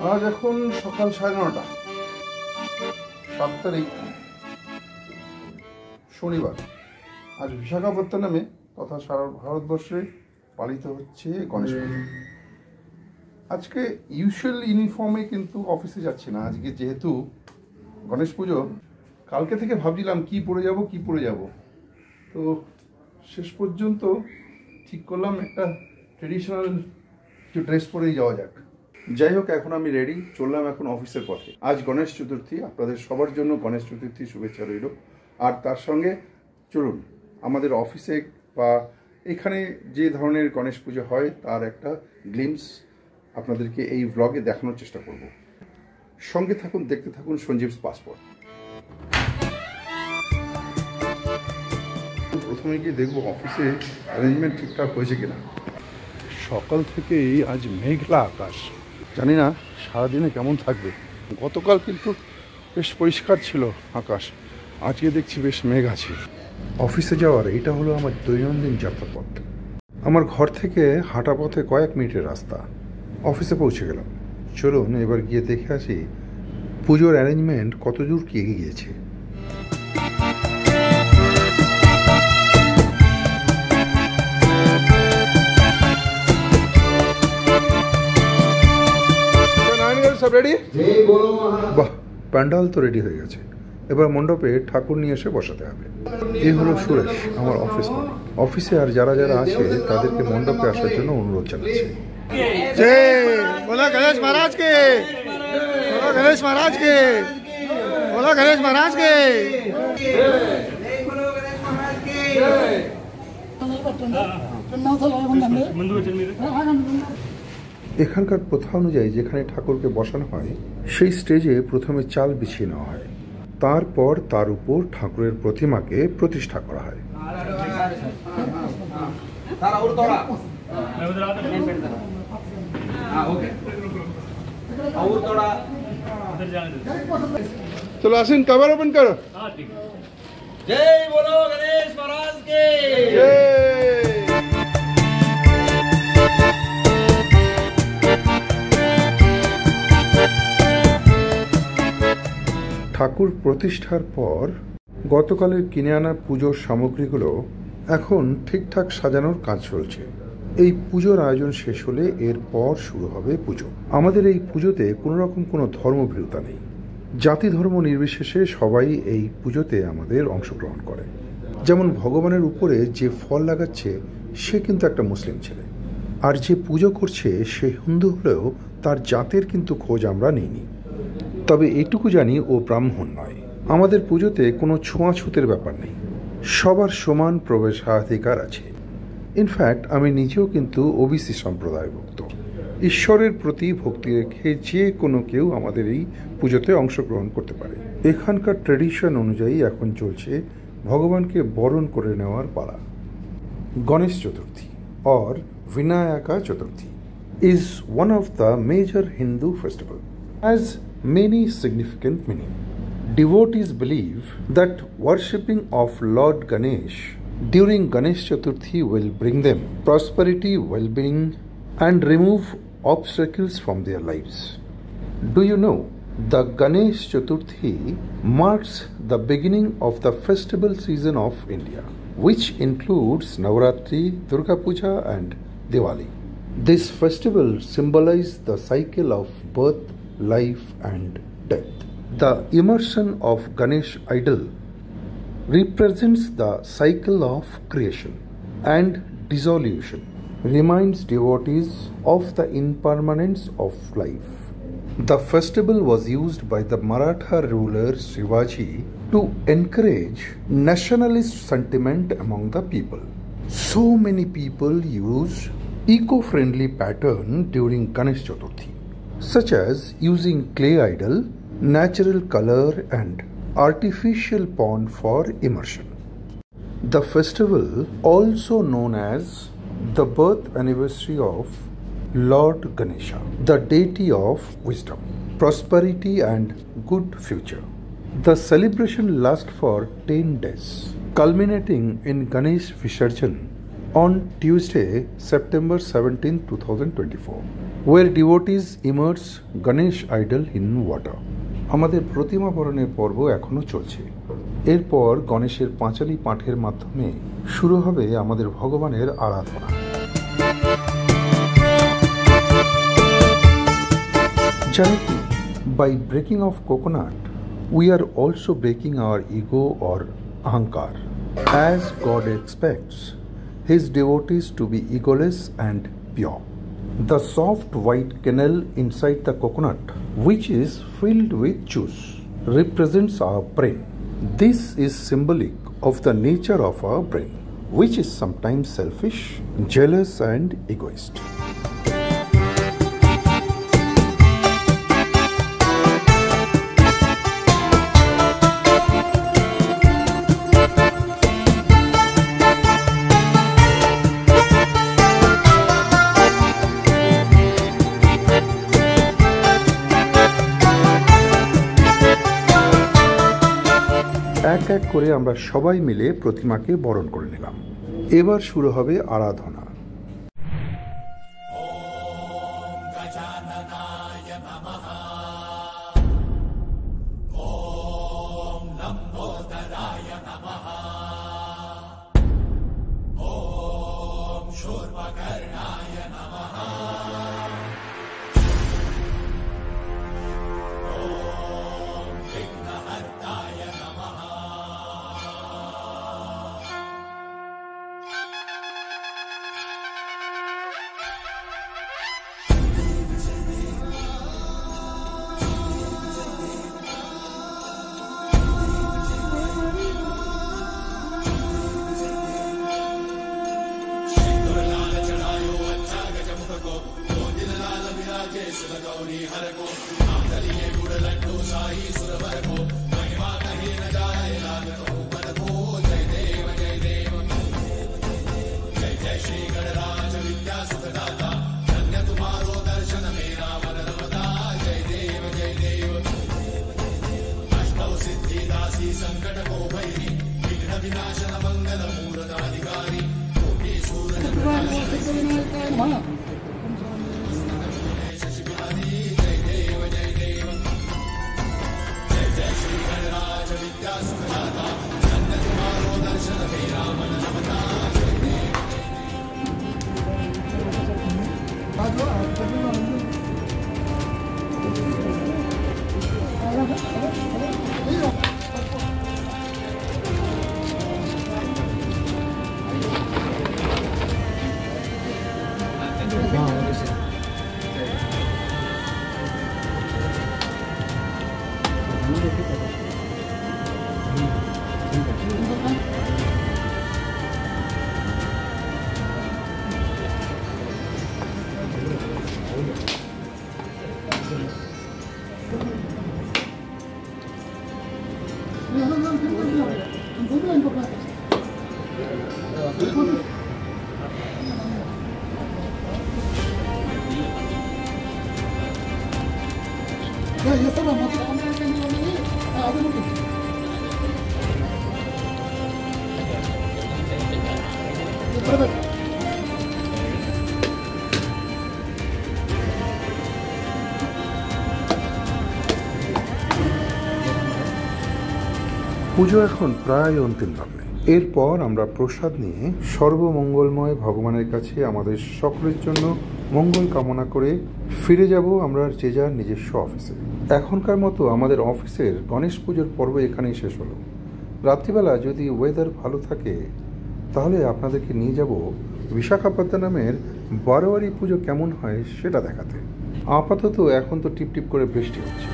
আজ এখন সকাল 9:30, 7 তারিখ শনিবার। আজ বিশাখাপত্তনমে তথা সারা ভারতবর্ষে পালিত হচ্ছে গণেশ পুজো। আজকে ইউজুয়াল ইউনিফর্মে কিন্তু অফিসে যাচ্ছি না। আজকে যেহেতু গণেশ পুজো, কালকে থেকে ভাবছিলাম কি পরে যাব। তো শেষ পর্যন্ত ঠিক করলাম একটা ট্রেডিশনাল কিছু ড্রেস পরেই যাওয়া যাক। যাই হোক, এখন আমি রেডি, চললাম এখন অফিসের পথে। আজ গণেশ চতুর্থী, আপনাদের সবার জন্য গণেশ চতুর্থী শুভেচ্ছা রইল। আর তার সঙ্গে চলুন আমাদের অফিসে বা এখানে যে ধরনের গণেশ পুজো হয় তার একটা গ্লিমস আপনাদেরকে এই ব্লগে দেখানোর চেষ্টা করব। সঙ্গে থাকুন, দেখতে থাকুন সঞ্জীবস পাসপোর্ট। প্রথমে গিয়ে দেখবো অফিসে অ্যারেঞ্জমেন্ট ঠিকঠাক হয়েছে কিনা। সকাল থেকেই আজ মেঘলা আকাশ, জানি না সারাদিনে কেমন থাকবে। গতকাল কিন্তু বেশ পরিষ্কার ছিল আকাশ, আজকে দেখছি বেশ মেঘ আছে। অফিসে যাওয়ার এইটা হলো আমার দৈনন্দিন যাত্রাপথ। আমার ঘর থেকে হাঁটা পথে কয়েক মিনিটের রাস্তা। অফিসে পৌঁছে গেলাম। চলুন এবার গিয়ে দেখে আসি পুজোর অ্যারেঞ্জমেন্ট কতদূর কি এগিয়ে গিয়েছে। সব রেডি? বাহ, প্যান্ডাল তো রেডি হয়ে গেছে। এবার মণ্ডপে ঠাকুর নিয়ে এসে বসাতে হবে। এই হলো সুরেশ, আমার অফিস কলিগ। অফিসে আর যারা যারা আছে তাদেরকে মণ্ডপে আসার জন্য অনুরোধ জানাচ্ছে। जय बोला गणेश महाराज के, बोला गणेश महाराज के, बोला गणेश महाराज के। এখানকার প্রথা অনুযায়ী যেখানে ঠাকুরকে বসানো হয় সেই স্টেজে প্রথমে চাল বিছিয়ে নেওয়া হয়, তারপর তার উপর ঠাকুরের প্রতিমাকে প্রতিষ্ঠা করা হয়। চলো আসেন, কভার ওপেন করো। जय बोलो गणेश महाराज के। ঠাকুর প্রতিষ্ঠার পর গতকালের কিনে আনা পুজোর সামগ্রীগুলো এখন ঠিকঠাক সাজানোর কাজ চলছে। এই পুজোর আয়োজন শেষ হলে এরপর শুরু হবে পুজো। আমাদের এই পুজোতে কোনো রকম কোনো ধর্মভীরুতা নেই। জাতি ধর্ম নির্বিশেষে সবাই এই পুজোতে আমাদের অংশগ্রহণ করে। যেমন ভগবানের উপরে যে ফল লাগাচ্ছে সে কিন্তু একটা মুসলিম ছেলে, আর যে পুজো করছে সে হিন্দু হলেও তার জাতের কিন্তু খোঁজ আমরা নিইনি। তবে এইটুকু জানি ও ব্রাহ্মণ নয়। আমাদের পুজোতে কোনো ছোঁয়াছুতের ব্যাপার নেই, সবার সমান প্রবেশাধিকার আছে। ইনফ্যাক্ট আমি নিজেও কিন্তু ওবিসি সম্প্রদায়ভুক্ত। ঈশ্বরের প্রতি ভক্তি রেখে যে কোনো কেউ আমাদের এই পুজোতে অংশগ্রহণ করতে পারে। এখানকার ট্র্যাডিশন অনুযায়ী এখন চলছে ভগবানকে বরণ করে নেওয়ার পালা। Ganesh Chaturthi or Vinayaka Chaturthi is one of the major Hindu festivals. Has many significant meaning. Devotees believe that worshipping of Lord Ganesh during Ganesh Chaturthi will bring them prosperity, well-being, and remove obstacles from their lives. Do you know the Ganesh Chaturthi marks the beginning of the festival season of India, which includes Navaratri, Durga Puja, and Diwali. This festival symbolizes the cycle of birth, life, and death. The immersion of Ganesh idol represents the cycle of creation and dissolution, reminds devotees of the impermanence of life. The festival was used by the Maratha ruler Shivaji to encourage nationalist sentiment among the people. So many people use eco-friendly pattern during Ganesh Chaturthi, such as using clay idol, natural color, and artificial pond for immersion. The festival, also known as the birth anniversary of Lord Ganesha, the deity of wisdom, prosperity, and good future. The celebration lasts for 10 days, culminating in Ganesh Visarjan on Tuesday, September 17, 2024. where devotees immerse Ganesh idol in water. আমাদের প্রতিমা বরণের পর্ব এখনো চলছে। এরপর গণেশের পাঁচালী পাঠের মাধ্যমে শুরু হবে আমাদের ভগবানের আরাধনা। জানেন কি, by breaking of coconut, we are also breaking our ego or ahankar. As God expects His devotees to be egoless and pure. The soft white kernel inside the coconut, which is filled with juice, represents our brain. This is symbolic of the nature of our brain, which is sometimes selfish, jealous, and egoist. এক এক করে আমরা সবাই মিলে প্রতিমাকে বরণ করে নিলাম। এবার শুরু হবে আরাধনা। পুজো এখন প্রায় অন্তিম লগ্নে। এরপর আমরা প্রসাদ নিয়ে সর্বমঙ্গলময় ভগবানের কাছে আমাদের সকলের জন্য মঙ্গল কামনা করে ফিরে যাব আমরা যে যার নিজস্ব অফিসে। এখনকার মতো আমাদের অফিসের গণেশ পুজোর পর্ব এখানেই শেষ হলো। রাত্রিবেলা যদি ওয়েদার ভালো থাকে তাহলে আপনাদেরকে নিয়ে যাব বিশাখাপত্তনমের বারোয়ারি পুজো কেমন হয় সেটা দেখাতে। আপাতত এখন তো টিপটিপ করে বৃষ্টি হচ্ছে।